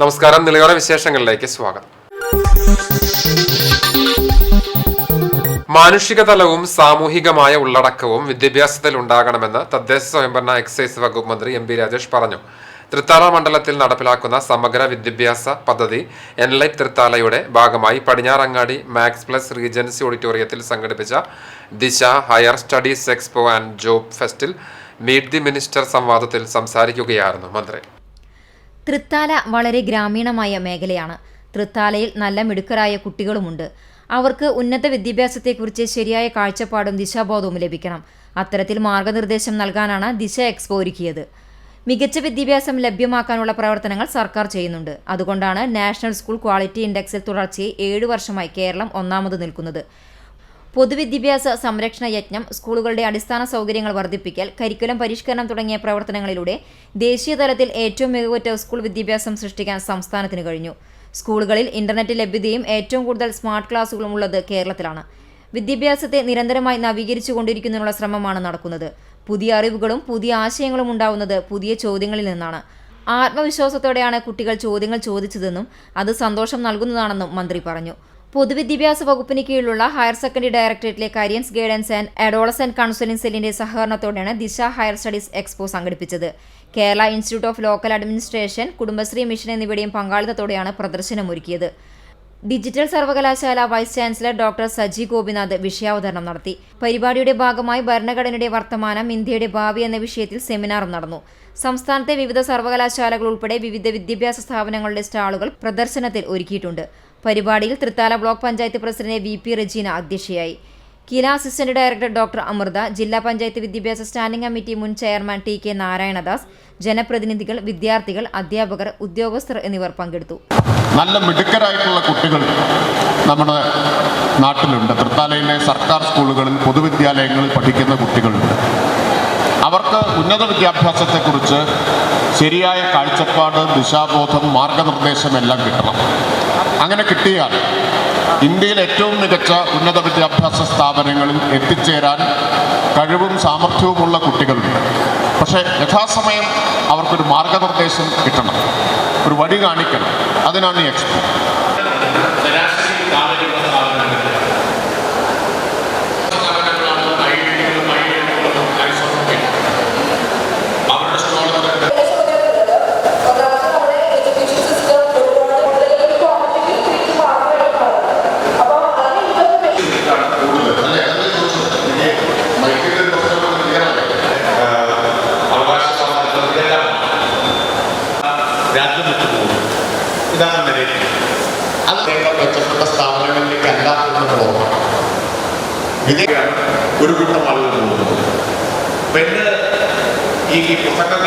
നമസ്കാരം. നിലയോര വിശേഷങ്ങളിലേക്ക് സ്വാഗതം. മാനുഷിക തലവും സാമൂഹികമായ ഉള്ളടക്കവും വിദ്യാഭ്യാസത്തിൽ ഉണ്ടാകണമെന്ന് തദ്ദേശ സ്വയംഭരണ എക്സൈസ് വകുപ്പ് മന്ത്രി എം പി രാജേഷ് പറഞ്ഞു. തൃത്താല മണ്ഡലത്തിൽ നടപ്പിലാക്കുന്ന സമഗ്ര വിദ്യാഭ്യാസ പദ്ധതി എൻലൈറ്റ് തൃത്താലയുടെ ഭാഗമായി പടിഞ്ഞാറങ്ങാടി മാക്സ് പ്ലസ് റീജൻസി ഓഡിറ്റോറിയത്തിൽ സംഘടിപ്പിച്ച Disha higher studies expo and job ഫെസ്റ്റിൽ മീറ്റ് ദി മിനിസ്റ്റർ സംവാദത്തിൽ സംസാരിക്കുകയായിരുന്നു മന്ത്രി. തൃത്താല വളരെ ഗ്രാമീണമായ മേഖലയാണ്. തൃത്താലയിൽ നല്ല മിടുക്കരായ കുട്ടികളുമുണ്ട്. അവർക്ക് ഉന്നത വിദ്യാഭ്യാസത്തെക്കുറിച്ച് ശരിയായ കാഴ്ചപ്പാടും ദിശാബോധവും ലഭിക്കണം. അത്തരത്തിൽ മാർഗനിർദ്ദേശം നൽകാനാണ് ദിശ എക്സ്പോ ഒരുക്കിയത്. മികച്ച വിദ്യാഭ്യാസം ലഭ്യമാക്കാനുള്ള പ്രവർത്തനങ്ങൾ സർക്കാർ ചെയ്യുന്നുണ്ട്. അതുകൊണ്ടാണ് നാഷണൽ സ്കൂൾ ക്വാളിറ്റി ഇൻഡെക്സിൽ തുടർച്ചയായി 7 വർഷമായി കേരളം ഒന്നാമത് നിൽക്കുന്നത്. പൊതുവിദ്യാഭ്യാസ സംരക്ഷണ യജ്ഞം, സ്കൂളുകളുടെ അടിസ്ഥാന സൗകര്യങ്ങൾ വർദ്ധിപ്പിക്കൽ, കരിക്കുലം പരിഷ്കരണം തുടങ്ങിയ പ്രവർത്തനങ്ങളിലൂടെ ദേശീയ തലത്തിൽ ഏറ്റവും മികവുറ്റ സ്കൂൾ വിദ്യാഭ്യാസം സൃഷ്ടിക്കാൻ സംസ്ഥാനത്തിന് കഴിഞ്ഞു. സ്കൂളുകളിൽ ഇന്റർനെറ്റ് ലഭ്യതയും ഏറ്റവും കൂടുതൽ സ്മാർട്ട് ക്ലാസുകളും ഉള്ളത് കേരളത്തിലാണ്. വിദ്യാഭ്യാസത്തെ നിരന്തരമായി നവീകരിച്ചുകൊണ്ടിരിക്കുന്നതിനുള്ള ശ്രമമാണ് നടക്കുന്നത്. പുതിയ അറിവുകളും പുതിയ ആശയങ്ങളും ഉണ്ടാവുന്നത് പുതിയ ചോദ്യങ്ങളിൽ നിന്നാണ്. ആത്മവിശ്വാസത്തോടെയാണ് കുട്ടികൾ ചോദ്യങ്ങൾ ചോദിച്ചതെന്നും അത് സന്തോഷം നൽകുന്നതാണെന്നും മന്ത്രി പറഞ്ഞു. പൊതുവിദ്യാഭ്യാസ വകുപ്പിന് കീഴിലുള്ള ഹയർ സെക്കൻഡറി ഡയറക്ടറേറ്റിലെ careers guidance and adolescent counselling സെല്ലിന്റെ സഹകരണത്തോടെയാണ് ദിശ ഹയർ സ്റ്റഡീസ് എക്സ്പോ സംഘടിപ്പിച്ചത്. Kerala institute of local administration, Kudumbashree mission എന്നിവയുടെയും പങ്കാളിത്തത്തോടെയാണ് പ്രദർശനമൊരുക്കിയത്. ഡിജിറ്റൽ സർവകലാശാല vice chancellor doctor Saji Gopinath വിഷയാവതരണം നടത്തി. പരിപാടിയുടെ ഭാഗമായി ഭരണഘടനയുടെ വർത്തമാനം, ഇന്ത്യയുടെ ഭാവി എന്ന വിഷയത്തിൽ സെമിനാറും നടന്നു. സംസ്ഥാനത്തെ വിവിധ സർവകലാശാലകൾ ഉൾപ്പെടെ വിവിധ വിദ്യാഭ്യാസ സ്ഥാപനങ്ങളുടെ സ്റ്റാളുകൾ പ്രദർശനത്തിൽ ഒരുക്കിയിട്ടുണ്ട്. പരിപാടിയിൽ Thrithala block panchayat president VP Rajeena അധ്യക്ഷയായി. Kila assistant director doctor Amritha, ജില്ലാ പഞ്ചായത്ത് വിദ്യാഭ്യാസ സ്റ്റാൻഡിംഗ് കമ്മിറ്റി മുൻ ചെയർമാൻ TK നാരായണദാസ്, ജനപ്രതിനിധികൾ, വിദ്യാർത്ഥികൾ, അധ്യാപകർ, ഉദ്യോഗസ്ഥർ എന്നിവർ പങ്കെടുത്തു. നല്ല മിടുക്കരായിട്ടുള്ള കുട്ടികൾ നമ്മുടെ നാട്ടിലുണ്ട്. തൃത്താലയിലെ സർക്കാർ സ്കൂളുകളിൽ, പൊതുവിദ്യാലയങ്ങളിൽ പഠിക്കുന്ന കുട്ടികളുണ്ട്. അവർക്ക് ഉന്നത വിദ്യാഭ്യാസത്തെക്കുറിച്ച് ശരിയായ കാഴ്ചപ്പാട്, ദിശാബോധം, മാർഗനിർദ്ദേശം എല്ലാം കിട്ടണം. അങ്ങനെ കിട്ടിയാൽ ഇന്ത്യയിൽ ഏറ്റവും മികച്ച ഉന്നത വിദ്യാഭ്യാസ സ്ഥാപനങ്ങളിൽ എത്തിച്ചേരാൻ കഴിവും സാമർഥ്യവുമുള്ള കുട്ടികളുണ്ട്. പക്ഷേ യഥാസമയം അവർക്കൊരു മാർഗനിർദ്ദേശം കിട്ടണം, ഒരു വഴി കാണിക്കണം. അതിനാണ് ഈ എക്സ്പോ. ഇതാണ് നിലയിൽ അത് മെച്ചപ്പെട്ട സ്ഥാപനങ്ങളിലേക്ക് അല്ലാത്ത പോകണം. ഇതാണ് ഒരു കൂട്ടം ആളുകൾ പോകുന്നത്. പിന്നെ ഈ പുസ്തകം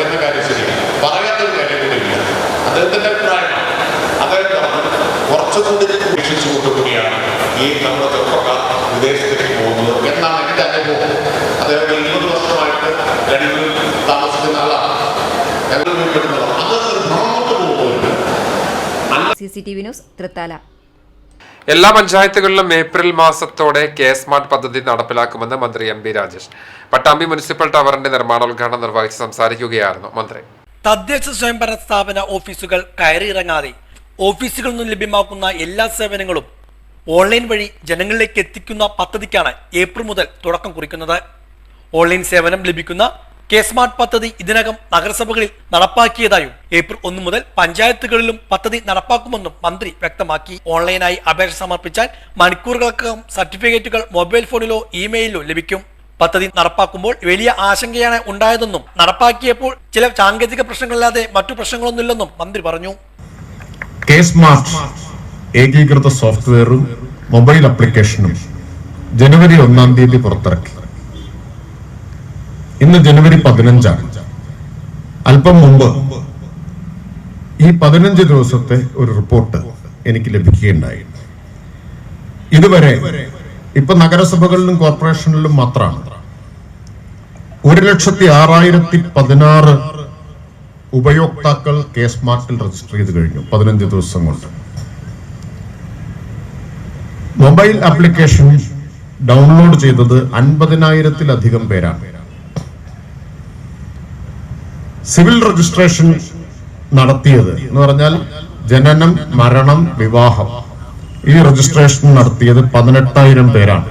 എന്ന കാര്യം ശരിയാണ്, പറയാത്തൊരു കാര്യം കൂടി ഇല്ല. അദ്ദേഹത്തിൻ്റെ അഭിപ്രായമാണ്. അദ്ദേഹം കുറച്ചുകൂടി വീക്ഷിച്ചു കൊണ്ടുകൂടിയാണ് ഈ നമ്മുടെ ചെറുപ്പക്കാർ വിദേശത്തേക്ക് പോകുന്നത് എന്നാണ് എൻ്റെ അനുഭവം. അദ്ദേഹം 20 വർഷമായിട്ട് ലണ്ടനിൽ താമസിക്കുന്ന ആളാണ്. CCTV news, Thrithala. എല്ലാ പഞ്ചായത്തുകളിലും ഏപ്രിൽ മാസത്തോടെ സ്മാർട്ട് പദ്ധതി നടപ്പിലാക്കുമെന്ന് മന്ത്രി M P Rajesh. Pattambi municipal ടവറിന്റെ നിർമ്മാണോദ്ഘാടനം നിർവഹിച്ച് സംസാരിക്കുകയായിരുന്നു മന്ത്രി. തദ്ദേശ സ്വയംഭരണ സ്ഥാപന ഓഫീസുകൾ കയറിയിറങ്ങാതെ ഓഫീസുകളിൽ നിന്ന് ലഭ്യമാക്കുന്ന എല്ലാ സേവനങ്ങളും ഓൺലൈൻ വഴി ജനങ്ങളിലേക്ക് എത്തിക്കുന്ന പദ്ധതിക്കാണ് ഏപ്രിൽ മുതൽ തുടക്കം കുറിക്കുന്നത്. ഓൺലൈൻ സേവനം ലഭിക്കുന്ന സ്മാർട്ട് പദ്ധതി ഇതിനകം നഗരസഭകളിൽ നടപ്പാക്കിയതായും ഏപ്രിൽ 1 മുതൽ പഞ്ചായത്തുകളിലും പദ്ധതി നടപ്പാക്കുമെന്നും മന്ത്രി വ്യക്തമാക്കി. ഓൺലൈനായി അപേക്ഷ സമർപ്പിച്ചാൽ മണിക്കൂറുകൾക്കകം സർട്ടിഫിക്കറ്റുകൾ മൊബൈൽ ഫോണിലോ ഇമെയിലിലോ ലഭിക്കും. പദ്ധതി നടപ്പാക്കുമ്പോൾ വലിയ ആശങ്കയാണ് ഉണ്ടായതെന്നും നടപ്പാക്കിയപ്പോൾ ചില സാങ്കേതിക പ്രശ്നങ്ങളില്ലാതെ മറ്റു പ്രശ്നങ്ങളൊന്നുമില്ലെന്നും മന്ത്രി പറഞ്ഞു. സ്മാർട്ട് ഏകീകൃത സോഫ്റ്റ്വെയറും മൊബൈൽ ആപ്ലിക്കേഷനും ജനുവരി 1-ാം തീയതി പുറത്തിറക്കി. ഇന്ന് ജനുവരി 15. അല്പം മുമ്പ് ഈ 15 ദിവസത്തെ ഒരു റിപ്പോർട്ട് എനിക്ക് ലഭിക്കുകയുണ്ടായി. ഇതുവരെ ഇപ്പൊ നഗരസഭകളിലും കോർപ്പറേഷനിലും മാത്രമാണ് 1,06,016 ഉപയോക്താക്കൾ സ്മാർട്ടിൽ രജിസ്റ്റർ ചെയ്ത് കഴിഞ്ഞു 15 ദിവസം കൊണ്ട്. മൊബൈൽ ആപ്ലിക്കേഷൻ ഡൗൺലോഡ് ചെയ്തത് 50,000-ത്തിലധികം പേരാണ്. സിവിൽ രജിസ്ട്രേഷൻ നടത്തിയത് എന്ന് പറഞ്ഞാൽ ജനനം, മരണം, വിവാഹം ഈ രജിസ്ട്രേഷൻ നടത്തിയത് 18,000 പേരാണ്.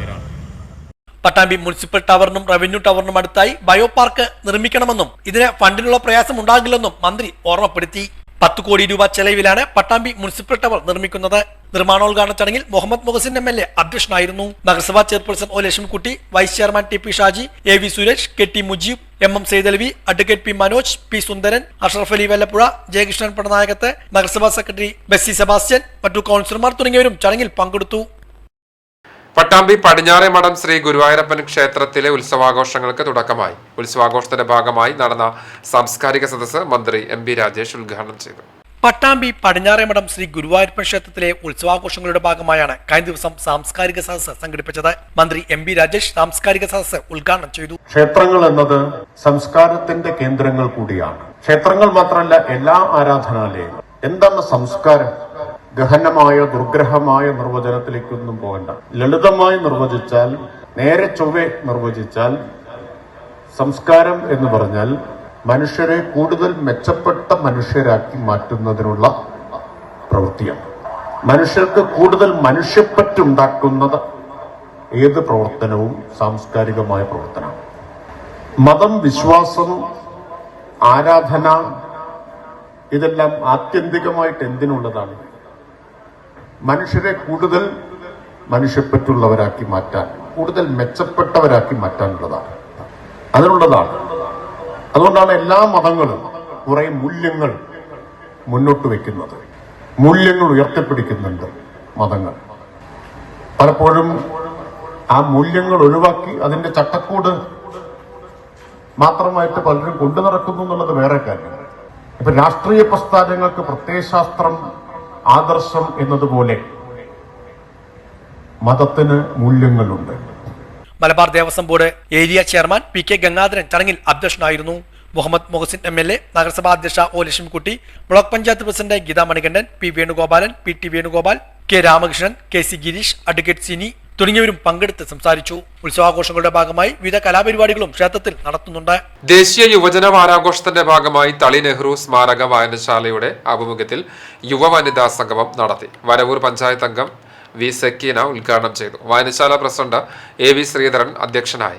പട്ടാമ്പി മുനിസിപ്പൽ ടവറിനും റവന്യൂ ടവറിനും അടുത്തായി ബയോ പാർക്ക് നിർമ്മിക്കണമെന്നും ഇതിന് ഫണ്ടിനുള്ള പ്രയാസം ഉണ്ടാകില്ലെന്നും മന്ത്രി ഓർമ്മപ്പെടുത്തി. 10 കോടി രൂപ ചെലവിലാണ് പട്ടാമ്പി മുനിസിപ്പൽ ടവർ നിർമ്മിക്കുന്നത്. നിർമ്മാണോദ്ഘാടന ചടങ്ങിൽ മുഹമ്മദ് മുഹസിൻ MLA അധ്യക്ഷനായിരുന്നു. നഗരസഭാ chairperson O Lakshmikutty, vice chairman TP Shaji, AV Suresh, KT Mujeeb, MM Saidalavi, advocate P Manoj, P Sundaran, Ashraf Ali Vellappuzha, Jayakrishnan Padanayakath, നഗരസഭാ സെക്രട്ടറി ബെസ്സി സെബാസ്റ്റ്യൻ, മറ്റു കൌൺസിലർമാർ തുടങ്ങിയവരും ചടങ്ങിൽ പങ്കെടുത്തു. പട്ടാമ്പി പടിഞ്ഞാറെ മഠം ശ്രീ ഗുരുവായൂരപ്പൻ ക്ഷേത്രത്തിലെ ഉത്സവാഘോഷങ്ങൾക്ക് തുടക്കമായി. ഉത്സവാഘോഷത്തിന്റെ ഭാഗമായി നടന്ന സാംസ്കാരിക സദസ്സ് മന്ത്രി MB രാജേഷ് ഉദ്ഘാടനം ചെയ്തു. പട്ടാമ്പി പടിഞ്ഞാറേമഠം ശ്രീ ഗുരുവായൂരപ്പൻ ക്ഷേത്രത്തിലെ ഉത്സവാഘോഷങ്ങളുടെ ഭാഗമായാണ് കഴിഞ്ഞ ദിവസം സാംസ്കാരിക സദസ്സ് സംഘടിപ്പിച്ചത്. മന്ത്രി MB രാജേഷ് സാംസ്കാരിക സദസ്സ് ഉദ്ഘാടനം ചെയ്തു. ക്ഷേത്രങ്ങൾ എന്നത് സംസ്കാരത്തിന്റെ കേന്ദ്രങ്ങൾ കൂടിയാണ്. ക്ഷേത്രങ്ങൾ മാത്രമല്ല, എല്ലാ ആരാധനാലയങ്ങളും. എന്താണ് സംസ്കാരം? ഗഹനമായ ദുർഗ്രഹമായ നിർവചനത്തിലേക്കൊന്നും പോകണ്ട. ലളിതമായി നിർവചിച്ചാൽ, നേരെ ചൊവ്വെ നിർവചിച്ചാൽ, സംസ്കാരം എന്ന് പറഞ്ഞാൽ മനുഷ്യരെ കൂടുതൽ മെച്ചപ്പെട്ട മനുഷ്യരാക്കി മാറ്റുന്നതിനുള്ള പ്രവൃത്തിയാണ്. മനുഷ്യർക്ക് കൂടുതൽ മനുഷ്യപ്പറ്റുണ്ടാക്കുന്നത് ഏത് പ്രവർത്തനവും സാംസ്കാരികമായ പ്രവർത്തനമാണ്. മതം, വിശ്വാസം, ആരാധന ഇതെല്ലാം ആത്യന്തികമായിട്ട് എന്തിനുള്ളതാണ്? മനുഷ്യരെ കൂടുതൽ മനുഷ്യപ്പറ്റുള്ളവരാക്കി മാറ്റാൻ, കൂടുതൽ മെച്ചപ്പെട്ടവരാക്കി മാറ്റാനുള്ളതാണ്, അതിനുള്ളതാണ്. അതുകൊണ്ടാണ് എല്ലാ മതങ്ങളും കുറെ മൂല്യങ്ങൾ മുന്നോട്ട് വെക്കുന്നത്, മൂല്യങ്ങൾ ഉയർത്തിപ്പിടിക്കുന്നുണ്ട് മതങ്ങൾ. പലപ്പോഴും ആ മൂല്യങ്ങൾ ഒഴിവാക്കി അതിന്റെ ചട്ടക്കൂട് മാത്രമായിട്ട് പലരും കൊണ്ടു നടക്കുന്നു എന്നുള്ളത് വേറെ കാര്യം. ഇപ്പൊ രാഷ്ട്രീയ പ്രസ്ഥാനങ്ങൾക്ക് പ്രത്യയശാസ്ത്രം, ആദർശം എന്നതുപോലെ മതത്തിന് മൂല്യങ്ങളുണ്ട്. Malabar Devaswom board area chairman PK Gangadharan ചടങ്ങിൽ അധ്യക്ഷനായിരുന്നു. മുഹമ്മദ് മുഹസിൻ MLA, നഗരസഭാ അധ്യക്ഷ O Lakshmikutty, block panchayat president Geetha Manikandan, P Venugopalan, PT Venugopal, K Ramakrishnan, KC Girish, advocate Sini തുടങ്ങിയവരും പങ്കെടുത്ത് സംസാരിച്ചു. ഉത്സവാഘോഷങ്ങളുടെ ഭാഗമായി വിവിധ കലാപരിപാടികളും ക്ഷേത്രത്തിൽ നടത്തുന്നുണ്ട്. ദേശീയ യുവജന വാരാഘോഷത്തിന്റെ ഭാഗമായി തളി നെഹ്റു സ്മാരക വായനശാലയുടെ ആഭിമുഖ്യത്തിൽ യുവ വനിതാ സംഗമം നടത്തി. വരവൂർ പഞ്ചായത്ത് അംഗം V സക്കീന ഉദ്ഘാടനം ചെയ്തു. വായനശാല പ്രസിഡന്റ് AV ശ്രീധരൻ അധ്യക്ഷനായി.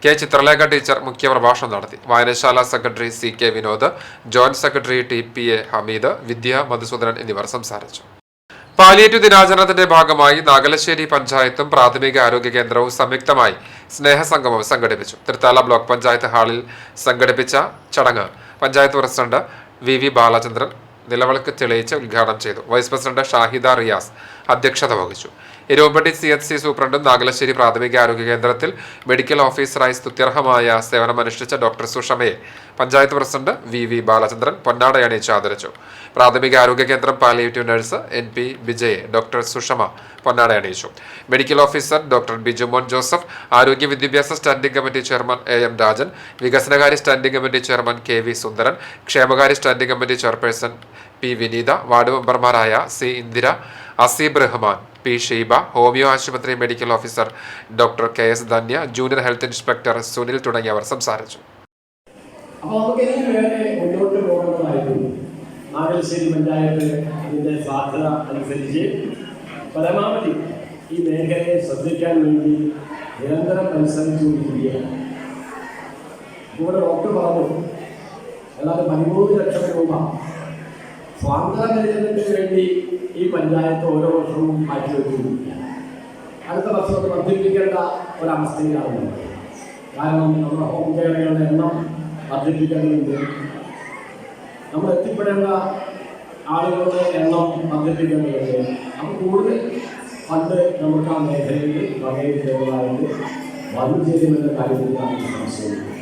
K ചിത്രലേഖ ടീച്ചർ മുഖ്യപ്രഭാഷണം നടത്തി. വായനശാല secretary CK Vinod, joint secretary TPA Hameed, Vidya Madhusudanan എന്നിവർ സംസാരിച്ചു. പാലിയേറ്റീവ് ദിനാചരണത്തിന്റെ ഭാഗമായി നാഗലശ്ശേരി പഞ്ചായത്തും പ്രാഥമിക ആരോഗ്യ കേന്ദ്രവും സംയുക്തമായി സ്നേഹസംഗമം സംഘടിപ്പിച്ചു. തൃത്താല ബ്ലോക്ക് പഞ്ചായത്ത് ഹാളിൽ സംഘടിപ്പിച്ച ചടങ്ങ് പഞ്ചായത്ത് പ്രസിഡന്റ് VV ബാലചന്ദ്രൻ നിലവിളക്ക് തെളിയിച്ച് ഉദ്ഘാടനം ചെയ്തു. വൈസ് പ്രസിഡന്റ് ഷാഹിദ റിയാസ് അധ്യക്ഷത വഹിച്ചു. എരുവമ്പട്ടി CHC സൂപ്രണ്ടും നാഗലശ്ശേരി പ്രാഥമിക ആരോഗ്യ കേന്ദ്രത്തിൽ മെഡിക്കൽ ഓഫീസറായി സ്തുത്യർഹമായ സേവനമനുഷ്ഠിച്ച ഡോക്ടർ സുഷമയെ പഞ്ചായത്ത് പ്രസിഡന്റ് VV ബാലചന്ദ്രൻ പൊന്നാടയണിയിച്ച് ആദരിച്ചു. പ്രാഥമിക ആരോഗ്യ കേന്ദ്രം പാലിയേറ്റീവ് നഴ്സ് NP വിജയെ ഡോക്ടർ സുഷമ പൊന്നാടയണിയിച്ചു. Medical officer doctor Bijumon Joseph, ആരോഗ്യ വിദ്യാഭ്യാസ standing committee chairman AM Rajan, വികസനകാര്യ standing committee chairman KV Sundaran, ക്ഷേമകാര്യ standing committee chairperson P Vineetha, ward മെമ്പർമാരായ C Indira, Aseeb Rahman, P Sheeba, homeo ആശുപത്രി medical officer doctor KS Dhanya, junior health inspector Sunil തുടങ്ങിയവർ സംസാരിച്ചു. നാഗലശ്ശേരി പഞ്ചായത്ത് അതിൻ്റെ സാധ്യത അനുസരിച്ച് പരമാവധി ഈ മേഖലയെ ശ്രദ്ധിക്കാൻ വേണ്ടി നിരന്തരം പരിശ്രമിച്ചുകൊണ്ടിരിക്കുകയാണ്. ഇവിടെ ഡോക്ടർ പറഞ്ഞു, ഏതാണ്ട് 13 ലക്ഷം രൂപ സ്വാതന്ത്ര്യത്തിന് വേണ്ടി ഈ പഞ്ചായത്ത് ഓരോ വർഷവും മാറ്റിവെച്ചുകൊണ്ടിരിക്കുകയാണ്. അടുത്ത വർഷം അത് വർദ്ധിപ്പിക്കേണ്ട ഒരവസ്ഥയിലാണ്. കാരണം നമ്മുടെ ഹോം കെയറുകളുടെ എണ്ണം വർദ്ധിപ്പിക്കേണ്ടതുണ്ട്, നമ്മൾ എത്തിപ്പെടേണ്ട ആളുകളുടെ എണ്ണം വർദ്ധിപ്പിക്കേണ്ടതുണ്ട്. അപ്പോൾ കൂടുതൽ ഫണ്ട് നമുക്ക് ആ മേഖലയിൽ വകയിരുത്തേണ്ടതായിട്ട് വന്നു ചേരുമെന്ന കാര്യത്തിലാണ് സംശയിക്കുന്നത്.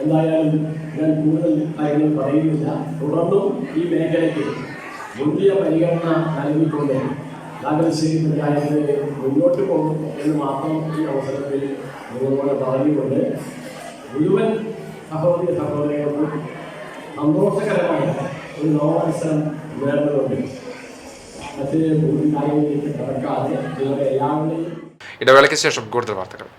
എന്തായാലും ഞാൻ കൂടുതൽ കാര്യങ്ങൾ പറയുന്നില്ല. തുടർന്നും ഈ മേഖലയ്ക്ക് മുന്തിയ പരിഗണന നൽകിക്കൊണ്ട് നാഗലശ്ശേരി പഞ്ചായത്ത് മുന്നോട്ട് പോകും എന്ന് മാത്രം ഈ അവസരത്തിൽ നിങ്ങളോട് പറഞ്ഞുകൊണ്ട് മുഴുവൻ സഹോദരി സഹോദരങ്ങൾക്കും സന്തോഷകരമായ ഒരു നവവത്സരം നേർന്നുകൊണ്ട് മറ്റ് കൂടുതൽ കാര്യങ്ങളിലേക്ക് കടക്കാതെ നിങ്ങളുടെ എല്ലാവരുടെയും ഇടവേളയ്ക്ക് ശേഷം കൂടുതൽ വാർത്തകൾ.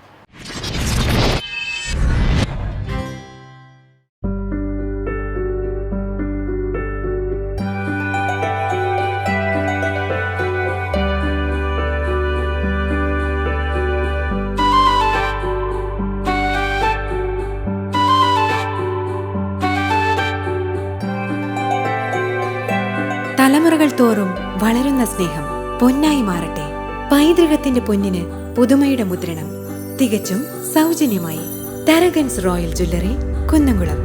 തലമുറകൾ തോറും വളരുന്ന സ്നേഹം പൊന്നായി മാറട്ടെ. പൈതൃകത്തിന്റെ പൊന്നിന് പുതുമയുടെ മുദ്രണം തികച്ചും സൗജന്യമായി. Tharakans royal jewellery, Kunnamkulam.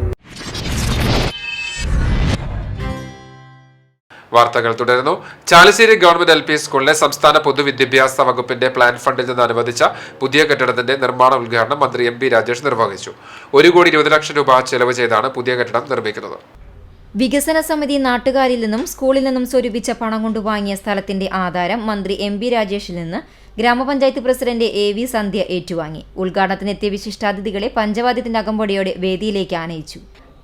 വാർത്തകൾ തുടരുന്നു. ചാലിശ്ശേരി ഗവൺമെന്റ് LP സ്കൂളിലെ സംസ്ഥാന പൊതുവിദ്യാഭ്യാസ വകുപ്പിന്റെ പ്ലാൻ ഫണ്ടിൽ നിന്ന് അനുവദിച്ച പുതിയ കെട്ടിടത്തിന്റെ നിർമ്മാണ ഉദ്ഘാടനം മന്ത്രി MP രാജേഷ് നിർവഹിച്ചു. 1,20,00,000 രൂപ ചെലവ് ചെയ്താണ് പുതിയ കെട്ടിടം നിർമ്മിക്കുന്നത്. വികസന സമിതി നാട്ടുകാരിൽ നിന്നും സ്കൂളിൽ നിന്നും സ്വരൂപിച്ച പണം കൊണ്ട് വാങ്ങിയ സ്ഥലത്തിന്റെ ആധാരം മന്ത്രി MP രാജേഷിൽ നിന്ന് ഗ്രാമപഞ്ചായത്ത് പ്രസിഡന്റ് AV സന്ധ്യ ഏറ്റുവാങ്ങി. ഉദ്ഘാടനത്തിനെത്തിയ വിശിഷ്ടാതിഥികളെ പഞ്ചവാദ്യത്തിന്റെ അകമ്പടിയോടെ വേദിയിലേക്ക് ആനയിച്ചു.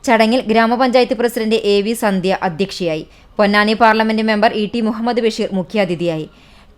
ചടങ്ങിൽ ഗ്രാമപഞ്ചായത്ത് പ്രസിഡന്റ് AV സന്ധ്യ അധ്യക്ഷയായി. Ponnani parliament member ET Muhammad Basheer മുഖ്യാതിഥിയായി.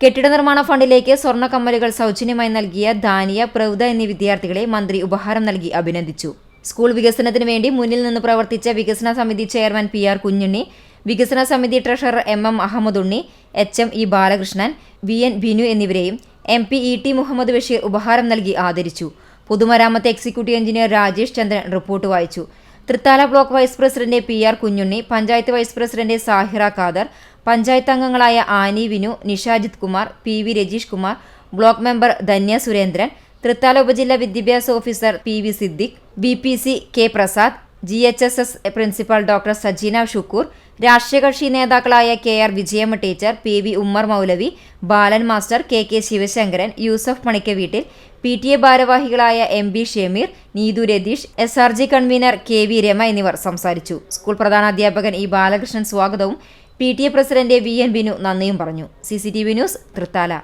കെട്ടിട നിർമ്മാണ ഫണ്ടിലേക്ക് സ്വർണ്ണ കമ്മലുകൾ സൗജന്യമായി നൽകിയ ദാനിയ, പ്രൗദ എന്നീ വിദ്യാർത്ഥികളെ മന്ത്രി ഉപഹാരം നൽകി അഭിനന്ദിച്ചു. സ്കൂൾ വികസനത്തിന് വേണ്ടി മുന്നിൽ നിന്ന് പ്രവർത്തിച്ച വികസന സമിതി ചെയർമാൻ PR കുഞ്ഞുണ്ണി, വികസന സമിതി treasurer MM Ahammedunni, HM E Balakrishnan, VN Binu എന്നിവരെയും MP ET മുഹമ്മദ് ബഷീർ ഉപഹാരം നൽകി ആദരിച്ചു. പൊതുമരാമത്ത് executive engineer Rajesh Chandran report വായിച്ചു. Thrithala block vice president PR Kunhunni, panchayat vice president Sahira Khader, panchayat അംഗങ്ങളായ Annie Vinu, Nishajith Kumar, PV Rajeesh Kumar, block member Dhanya Surendran, Thrithala ഉപജില്ലാ വിദ്യാഭ്യാസ officer PV Siddique, BPC K Prasad, GHSS principal doctor Sajeena Shukoor, രാഷ്ട്രീയകക്ഷി നേതാക്കളായ KR Vijayamma teacher, PV Ummer Moulavi, Balan master, KK Sivasankaran, Yusuf Manikkaveettil, PTA ഭാരവാഹികളായ MB Shameer, Neethu Ratheesh, SRG convener KV Rama എന്നിവർ സംസാരിച്ചു. സ്കൂൾ പ്രധാനാധ്യാപകൻ E ബാലകൃഷ്ണൻ സ്വാഗതവും PTA പ്രസിഡന്റ് VN ബിനു നന്ദിയും പറഞ്ഞു. CCTV news, Thrithala.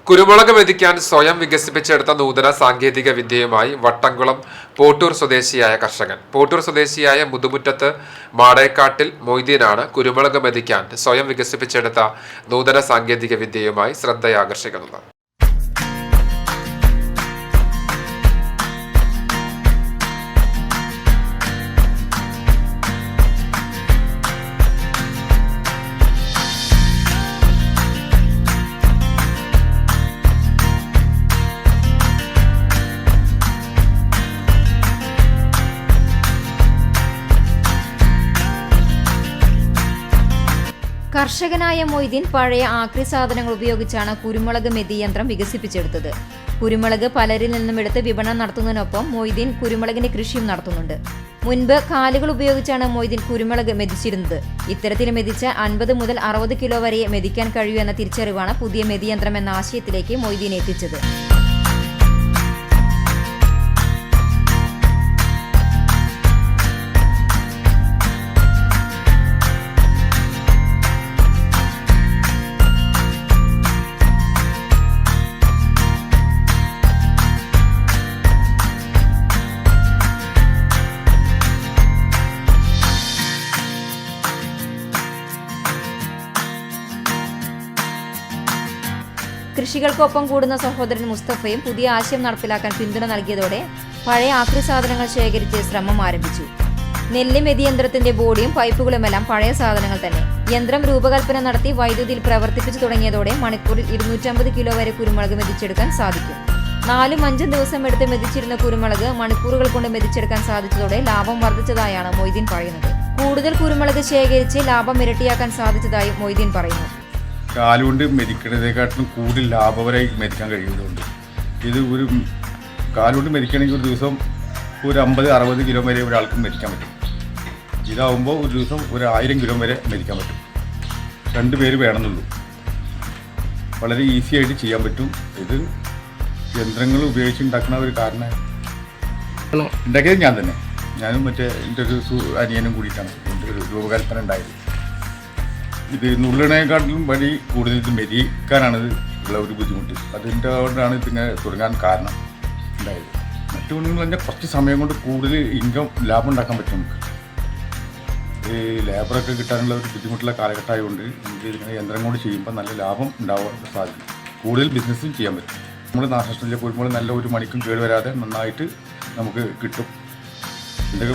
കുരുമുളക് മെതിക്കാൻ സ്വയം വികസിപ്പിച്ചെടുത്ത നൂതന സാങ്കേതിക വിദ്യയുമായി വട്ടംകുളം പോട്ടൂർ സ്വദേശിയായ കർഷകൻ. പോട്ടൂർ സ്വദേശിയായ മുതുമുറ്റത്ത് മാടേക്കാട്ടിൽ മൊയ്തീനാണ് കുരുമുളക് മെതിക്കാൻ സ്വയം വികസിപ്പിച്ചെടുത്ത നൂതന സാങ്കേതിക വിദ്യയുമായി ശ്രദ്ധയാകർഷിക്കുന്നത്. കർഷകനായ മൊയ്തീൻ പഴയ ആക്രി സാധനങ്ങൾ ഉപയോഗിച്ചാണ് കുരുമുളക് മെതി യന്ത്രം വികസിപ്പിച്ചെടുത്തത്. കുരുമുളക് പലരിൽ നിന്നും എടുത്ത് വിപണനം നടത്തുന്നതിനൊപ്പം മൊയ്തീൻ കുരുമുളകിന്റെ കൃഷിയും നടത്തുന്നുണ്ട്. മുൻപ് കാലുകൾ ഉപയോഗിച്ചാണ് മൊയ്തീൻ കുരുമുളക് മെതിച്ചിരുന്നത്. ഇത്തരത്തിൽ മെതിച്ച 50 മുതൽ 60 കിലോ വരെ മെതിക്കാൻ കഴിയൂ എന്ന തിരിച്ചറിവാണ് പുതിയ മെതിയന്ത്രം എന്ന ആശയത്തിലേക്ക് മൊയ്തീൻ എത്തിച്ചത്. കൃഷികൾക്കൊപ്പം കൂടുന്ന സഹോദരൻ മുസ്തഫയും പുതിയ ആശയം നടപ്പിലാക്കാൻ പിന്തുണ നൽകിയതോടെ പഴയ ആക്രി സാധനങ്ങൾ ശേഖരിച്ച് ശ്രമം ആരംഭിച്ചു. നെല്ല് മെതിയന്ത്രത്തിന്റെ ബോഡിയും പൈപ്പുകളുമെല്ലാം പഴയ സാധനങ്ങൾ തന്നെ. യന്ത്രം രൂപകൽപ്പന നടത്തി വൈദ്യുതിയിൽ പ്രവർത്തിപ്പിച്ചു തുടങ്ങിയതോടെ മണിക്കൂറിൽ 250 കിലോ വരെ കുരുമുളക് മെതിച്ചെടുക്കാൻ സാധിക്കും. 4-5 ദിവസം എടുത്ത് മെതിച്ചിരുന്ന കുരുമുളക് മണിക്കൂറുകൾ കൊണ്ട് മെതിച്ചെടുക്കാൻ സാധിച്ചതോടെ ലാഭം വർദ്ധിച്ചതായാണ് മൊയ്തീൻ പറയുന്നത്. കൂടുതൽ കുരുമുളക് ശേഖരിച്ച് ലാഭം ഇരട്ടിയാക്കാൻ സാധിച്ചതായും മൊയ്തീൻ പറയുന്നു. കാലുകൊണ്ട് മെതിക്കുന്നതിനെക്കാട്ടിലും കൂടുതൽ ലാഭകരമായി മെതിക്കാൻ കഴിയുന്നതുകൊണ്ട് ഇത് ഒരു കാലുകൊണ്ട് മെതിക്കണമെങ്കിൽ ഒരു ദിവസം ഒരു 50-60 കിലോ വരെ ഒരാൾക്ക് മെതിക്കാൻ പറ്റും. ഇതാവുമ്പോൾ ഒരു ദിവസം ഒരു 1000 കിലോ വരെ മെതിക്കാൻ പറ്റും. 2 പേര് വേണമെന്നുള്ളൂ. വളരെ ഈസി ആയിട്ട് ചെയ്യാൻ പറ്റും. ഇത് യന്ത്രങ്ങൾ ഉപയോഗിച്ച് ഉണ്ടാക്കുന്ന ഒരു കാരണം ഉണ്ടാക്കിയത് ഞാൻ തന്നെ. ഞാനും എൻ്റെ ഒരു അനിയനും കൂടിയിട്ടാണ് എൻ്റെ ഒരു രൂപകൽപ്പന ഉണ്ടായത്. ഇത് നുള്ളണേക്കാട്ടിലും വഴി കൂടുതൽ ഇത് മെതിക്കാനാണ് ഉള്ള ഒരു ബുദ്ധിമുട്ട്. അതിൻ്റെ കൊണ്ടാണ് ഇതിങ്ങനെ തുടങ്ങാൻ കാരണം ഉണ്ടായത്. മറ്റു ഗുണങ്ങൾ തന്നെ കുറച്ച് സമയം കൊണ്ട് കൂടുതൽ ലാഭം ഉണ്ടാക്കാൻ പറ്റും. നമുക്ക് ഈ ലേബറൊക്കെ കിട്ടാനുള്ള ഒരു ബുദ്ധിമുട്ടുള്ള കാലഘട്ടമായതുകൊണ്ട് നമുക്ക് ഇതിങ്ങനെ യന്ത്രം കൊണ്ട് ചെയ്യുമ്പോൾ നല്ല ലാഭം ഉണ്ടാവാൻ സാധിക്കും. കൂടുതൽ ബിസിനസ്സും ചെയ്യാൻ പറ്റും. നമ്മൾ നാശനഷ്ടത്തിലേക്ക് കുരുമുളക് നല്ല ഒരു മണിക്കും കേടുവരാതെ നന്നായിട്ട് നമുക്ക് കിട്ടും. എൻ്റെ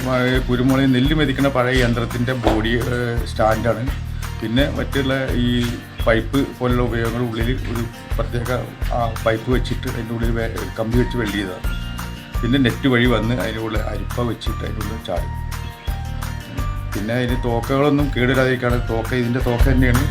കുരുമുളക് നെല്ല് മെതിക്കുന്ന പഴയ യന്ത്രത്തിൻ്റെ ബോഡി സ്റ്റാൻഡാണ്. പിന്നെ മറ്റുള്ള ഈ പൈപ്പ് പോലുള്ള ഉപയോഗങ്ങൾ ഉള്ളിൽ ഒരു പ്രത്യേക പൈപ്പ് വെച്ചിട്ട് അതിൻ്റെ ഉള്ളിൽ കമ്പി വെച്ച് വെൽഡ് ചെയ്തതാണ്. പിന്നെ നെറ്റ് വഴി വന്ന് അതിൻ്റെ ഉള്ളിൽ അരിപ്പ വെച്ചിട്ട് അതിൻ്റെ ഉള്ളിൽ ചാടും. പിന്നെ ഇതിന് തോക്കകളൊന്നും കേടില്ലാതിരിക്കാണ്. ഇതിൻ്റെ തോക്ക തന്നെയാണ്.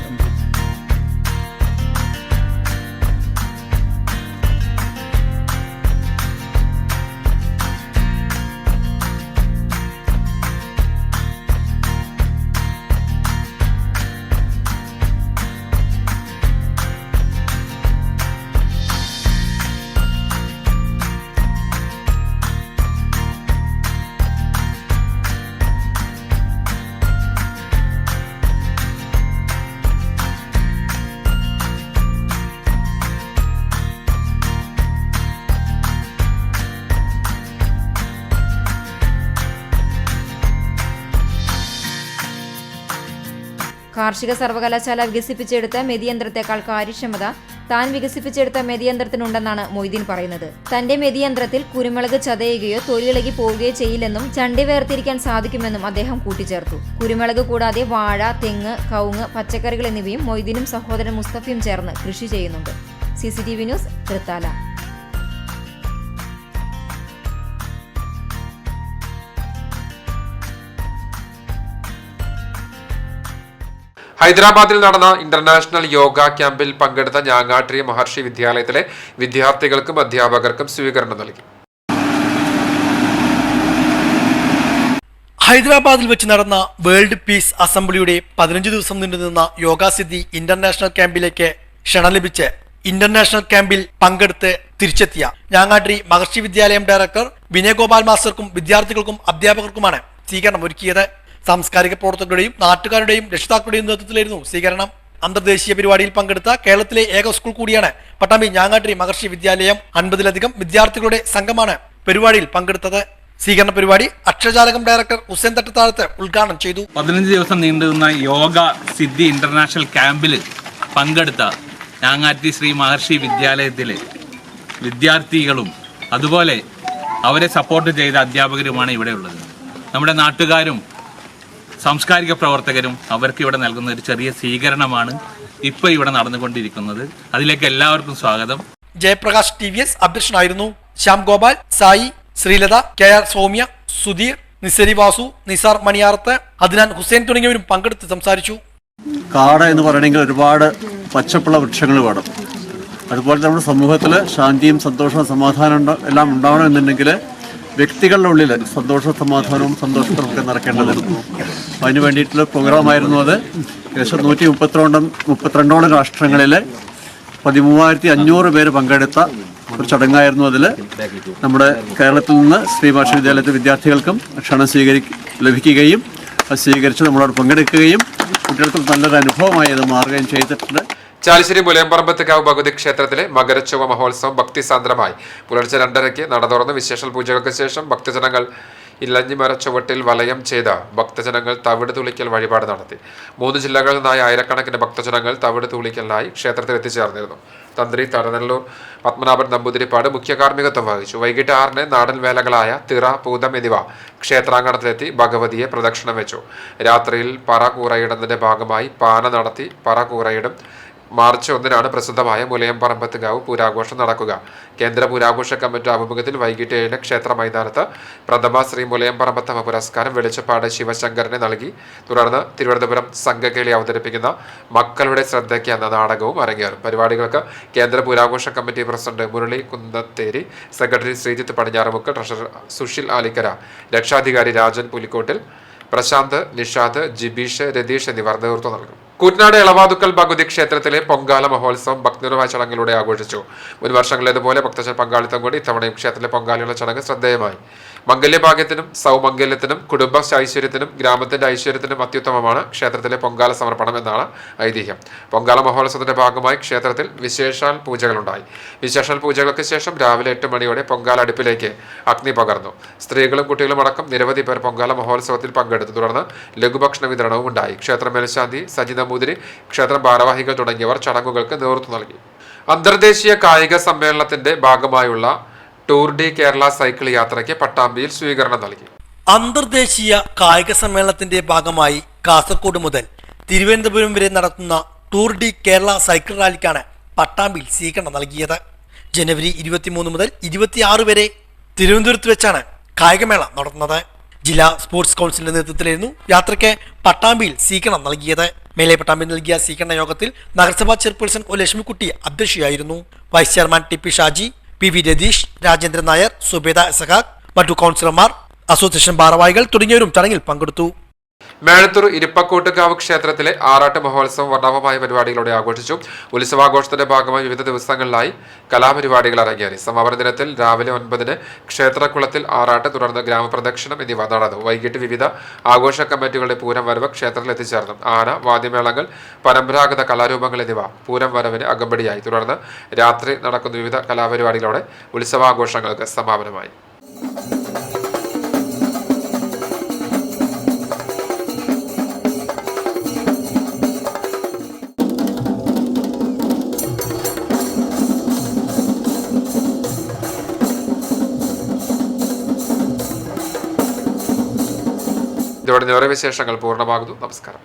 കാർഷിക സർവകലാശാല വികസിപ്പിച്ചെടുത്ത മെതിയന്ത്രത്തെക്കാൾ കാര്യക്ഷമത താൻ വികസിപ്പിച്ചെടുത്ത മെതിയന്ത്രത്തിനുണ്ടെന്നാണ് മൊയ്തീൻ പറയുന്നത്. തന്റെ മെതിയന്ത്രത്തിൽ കുരുമുളക് ചതയുകയോ തൊലിയിളകി പോവുകയോ ചെയ്യില്ലെന്നും ചണ്ടി വേർതിരിക്കാൻ സാധിക്കുമെന്നും അദ്ദേഹം കൂട്ടിച്ചേർത്തു. കുരുമുളക് കൂടാതെ വാഴ, തെങ്ങ്, കവുങ്ങ്, പച്ചക്കറികൾ എന്നിവയും മൊയ്തീനും സഹോദരൻ മുസ്തഫയും ചേർന്ന് കൃഷി ചെയ്യുന്നുണ്ട്. CCTV news, Thrithala. ഹൈദരാബാദിൽ നടന്ന ഇന്റർനാഷണൽ യോഗ ക്യാമ്പിൽ പങ്കെടുത്ത ഞാങ്ങാട്രി മഹർഷി വിദ്യാലയത്തിലെ വിദ്യാർത്ഥികൾക്കും അധ്യാപകർക്കും സ്വീകരണം നൽകി. ഹൈദരാബാദിൽ വെച്ച് നടന്ന വേൾഡ് പീസ് അസംബ്ലിയുടെ 15 ദിവസം നീണ്ടുനിന്ന യോഗാസിദ്ധി ഇന്റർനാഷണൽ ക്യാമ്പിലേക്ക് ക്ഷണം ലഭിച്ച് ഇന്റർനാഷണൽ ക്യാമ്പിൽ പങ്കെടുത്ത് തിരിച്ചെത്തിയ ഞാങ്ങാട്രി മഹർഷി വിദ്യാലയം ഡയറക്ടർ വിനയഗോപാൽ മാസ്റ്റർക്കും വിദ്യാർത്ഥികൾക്കും അധ്യാപകർക്കുമാണ് സ്വീകരണം ഒരുക്കിയത്. സാംസ്കാരിക പ്രവർത്തകരുടെയും നാട്ടുകാരുടെയും രക്ഷിതാക്കളുടെയും നേതൃത്വത്തിലായിരുന്നു സ്വീകരണം. അന്തർദേശീയ പരിപാടിയിൽ പങ്കെടുത്ത കേരളത്തിലെ ഏക സ്കൂൾ കൂടിയാണ് പട്ടാമ്പി ഞാങ്ങാട്രി മഹർഷി വിദ്യാലയം. 50ലധികം വിദ്യാർത്ഥികളുടെ സംഘമാണ് പരിപാടിയിൽ പങ്കെടുത്തത്. സ്വീകരണ പരിപാടി അക്ഷരജാലകം ഡയറക്ടർ ഹുസൈൻ തട്ടത്താഴത്ത് ഉദ്ഘാടനം ചെയ്തു. 15 ദിവസം നീണ്ടുനിന്ന യോഗ സിദ്ധി ഇന്റർനാഷണൽ ക്യാമ്പിൽ പങ്കെടുത്ത ഞാങ്ങാട്രി ശ്രീ മഹർഷി വിദ്യാലയത്തിലെ വിദ്യാർത്ഥികളും അതുപോലെ അവരെ സപ്പോർട്ട് ചെയ്ത അധ്യാപകരുമാണ് ഇവിടെ ഉള്ളത്. നമ്മുടെ നാട്ടുകാരും സാംസ്കാരിക പ്രവർത്തകരും അവർക്ക് ഇവിടെ നൽകുന്ന ഒരു ചെറിയ സ്വീകരണമാണ് ഇപ്പോൾ ഇവിടെ നടന്നുകൊണ്ടിരിക്കുന്നത്. അതിലേക്ക് എല്ലാവർക്കും സ്വാഗതം. ജയപ്രകാശ് TVS അധ്യക്ഷനായിരുന്നു. ശ്യാം ഗോപാൽ, സായി, ശ്രീലത, KR സൗമ്യ, സുധീർ, നിസരി വാസു, നിസാർ മണിയാറത്ത്, അദ്നാൻ ഹുസൈൻ തുടങ്ങിയവരും പങ്കെടുത്ത് സംസാരിച്ചു. കാട് എന്ന് പറയണമെങ്കിൽ ഒരുപാട് പച്ചപ്പുള്ള വൃക്ഷങ്ങൾ വേണം. അതുപോലെ നമ്മുടെ സമൂഹത്തിൽ ശാന്തിയും സന്തോഷവും സമാധാനം എല്ലാം ഉണ്ടാവണമെന്നുണ്ടെങ്കിൽ വ്യക്തികളുടെ ഉള്ളിൽ സന്തോഷവും സമാധാനവും സന്തോഷവും ഒക്കെ നിറയ്ക്കേണ്ടതുണ്ട്. അതിന് വേണ്ടിയിട്ടുള്ള പ്രോഗ്രാമായിരുന്നു അത്. ഏകദേശം 132 രാഷ്ട്രങ്ങളിലെ 13,500 പേര് പങ്കെടുത്ത ഒരു ചടങ്ങായിരുന്നു. അതിൽ നമ്മുടെ കേരളത്തിൽ നിന്ന് ശ്രീ മഹർഷി വിദ്യാലയത്തിലെ വിദ്യാർത്ഥികൾക്കും ക്ഷണം ലഭിക്കുകയും അത് സ്വീകരിച്ച് നമ്മളോട് പങ്കെടുക്കുകയും കുട്ടികൾക്ക് നല്ലൊരു അനുഭവമായി അത് മാറുകയും ചെയ്തിട്ടുണ്ട്. ചാലിശ്ശേരി മുലയമ്പറമ്പത്തുകാവ് ഭഗവതി ക്ഷേത്രത്തിലെ മകരച്ചൊവ്വ മഹോത്സവം ഭക്തിസാന്ദ്രമായി പുലർച്ചെ 2:30 നട തുറന്ന് വിശേഷ പൂജകൾക്ക് ശേഷം ഭക്തജനങ്ങൾ ഇല്ലഞ്ഞിമര ചുവട്ടിൽ വലയം ചെയ്ത ഭക്തജനങ്ങൾ തവിട് തുളിക്കൽ വഴിപാട് നടത്തി. 3 ജില്ലകളിൽ നിന്നായി ആയിരക്കണക്കിന് ഭക്തജനങ്ങൾ തവിട് തുളിക്കലിനായി ക്ഷേത്രത്തിൽ എത്തിച്ചേർന്നിരുന്നു. തന്ത്രി തടനല്ലൂർ പത്മനാഭൻ നമ്പൂതിരിപ്പാട് മുഖ്യ കാർമ്മികത്വം വഹിച്ചു. വൈകിട്ട് 6-ന് നാടൻ വേലകളായ തിറ, പൂതം എന്നിവ ക്ഷേത്രാങ്കണത്തിലെത്തി ഭഗവതിയെ പ്രദക്ഷിണം വെച്ചു. രാത്രിയിൽ പറ കൂറയിടുന്നതിന്റെ ഭാഗമായി പാന നടത്തി പറ കൂറയിടും. മാർച്ച് 1-നാണ് പ്രസിദ്ധമായ മുലയമ്പറമ്പത്തുകാവ് പൂരാഘോഷം നടക്കുക. കേന്ദ്ര പൂരാഘോഷ കമ്മിറ്റി ആഭിമുഖ്യത്തിൽ വൈകിട്ട് 7-ന് ക്ഷേത്ര മൈതാനത്ത് പ്രഥമ ശ്രീ മുലയമ്പറമ്പത്തമ്മ പുരസ്കാരം വെളിച്ചപ്പാട് ശിവശങ്കരനെ നൽകി. തുടർന്ന് തിരുവനന്തപുരം സംഘകേളി അവതരിപ്പിക്കുന്ന മക്കളുടെ ശ്രദ്ധയ്ക്ക് എന്ന നാടകവും അരങ്ങേറും. പരിപാടികൾക്ക് കേന്ദ്ര പൂരാഘോഷ committee president Murali Kunnatheri, secretary Sreejith Padinjarumukku, treasurer Sushil Alikkara, രക്ഷാധികാരി രാജൻ പുലിക്കോട്ടിൽ, പ്രശാന്ത്, നിഷാദ്, ജിബീഷ്, രതീഷ് എന്നിവർ നേതൃത്വം നൽകും. കൂറ്റനാട് എളവാതുക്കൽ ഭഗവതി ക്ഷേത്രത്തിലെ പൊങ്കാല മഹോത്സവം ഭക്തിനിർവാഹ ചടങ്ങിലൂടെ ആഘോഷിച്ചു. മുൻ വർഷങ്ങളിലേതുപോലെ ഭക്തജന പങ്കാളിത്തം കൂടി ഇത്തവണയും ക്ഷേത്രത്തിലെ പൊങ്കാലയുള്ള ചടങ്ങ് ശ്രദ്ധേയമായി. മംഗല്യഭാഗ്യത്തിനും സൗമംഗല്യത്തിനും കുടുംബ ഐശ്വര്യത്തിനും ഗ്രാമത്തിന്റെ ഐശ്വര്യത്തിനും അത്യുത്തമമാണ് ക്ഷേത്രത്തിലെ പൊങ്കാല സമർപ്പണം എന്നാണ് ഐതിഹ്യം. പൊങ്കാല മഹോത്സവത്തിന്റെ ഭാഗമായി ക്ഷേത്രത്തിൽ വിശേഷാൽ പൂജകളുണ്ടായി. വിശേഷാൽ പൂജകൾക്ക് ശേഷം രാവിലെ 8 മണിയോടെ പൊങ്കാല അടുപ്പിലേക്ക് അഗ്നി പകർന്നു. സ്ത്രീകളും കുട്ടികളും അടക്കം നിരവധി പേർ പൊങ്കാല മഹോത്സവത്തിൽ പങ്കെടുത്തു. തുടർന്ന് ലഘുഭക്ഷണ വിതരണവും ഉണ്ടായി. ക്ഷേത്ര മേൽശാന്തി സജി നമ്പൂതിരി, ക്ഷേത്ര ഭാരവാഹികൾ തുടങ്ങിയവർ ചടങ്ങുകൾക്ക് നേതൃത്വം നൽകി. അന്തർദേശീയ കായിക സമ്മേളനത്തിന്റെ ഭാഗമായുള്ള ടൂർ ഡി കേരള സൈക്കിൾ യാത്രയ്ക്ക് പട്ടാമ്പിയിൽ സ്വീകരണം നൽകി. അന്തർദേശീയ കായിക സമ്മേളനത്തിന്റെ ഭാഗമായി കാസർഗോഡ് മുതൽ തിരുവനന്തപുരം വരെ നടത്തുന്ന ടൂർ ഡി കേരള സൈക്കിൾ റാലിക്കാണ് പട്ടാമ്പിയിൽ സ്വീകരണം നൽകിയത്. ജനുവരി 23 മുതൽ 26 വരെ തിരുവനന്തപുരത്ത് വെച്ചാണ് കായികമേള നടത്തുന്നത്. ജില്ലാ സ്പോർട്സ് കൗൺസിലിന്റെ നേതൃത്വത്തിലായിരുന്നു യാത്രയ്ക്ക് പട്ടാമ്പിയിൽ സ്വീകരണം നൽകിയത്. മേലെ പട്ടാമ്പിൽ നൽകിയ സ്വീകരണ യോഗത്തിൽ നഗരസഭാ ചെയർപേഴ്സൺ ഒ ലക്ഷ്മിക്കുട്ടി അധ്യക്ഷയായിരുന്നു. Vice chairman T P Shaji, P V Ratheesh, Rajendran Nair, Subaida Ishaq, മറ്റു കൗൺസിലർമാർ, അസോസിയേഷൻ ഭാരവാഹികൾ തുടങ്ങിയവരും ചടങ്ങിൽ പങ്കെടുത്തു. മേഴത്തൂർ ഇരിപ്പക്കോട്ടുകാവ് ക്ഷേത്രത്തിലെ ആറാട്ട് മഹോത്സവം വർണ്ണാഭമായ പരിപാടികളോടെ ആഘോഷിച്ചു. ഉത്സവാഘോഷത്തിന്റെ ഭാഗമായി വിവിധ ദിവസങ്ങളിലായി കലാപരിപാടികൾ അരങ്ങേറി. സമാപന ദിനത്തിൽ രാവിലെ 9-ന് ക്ഷേത്രക്കുളത്തിൽ ആറാട്ട്, തുടർന്ന് ഗ്രാമപ്രദക്ഷിണം എന്നിവ നടന്നു. വൈകിട്ട് വിവിധ ആഘോഷ കമ്മിറ്റികളുടെ പൂരം വരവ് ക്ഷേത്രത്തിൽ എത്തിച്ചേർന്നു. ആന, വാദ്യമേളങ്ങൾ, പരമ്പരാഗത കലാരൂപങ്ങൾ എന്നിവ പൂരം വരവിന് അകമ്പടിയായി. തുടർന്ന് രാത്രി നടക്കുന്ന വിവിധ കലാപരിപാടികളോടെ ഉത്സവാഘോഷങ്ങൾക്ക് സമാപനമായി. ഇതോടെ നിറയെ വിശേഷങ്ങൾ പൂർണ്ണമാകുന്നു. നമസ്കാരം.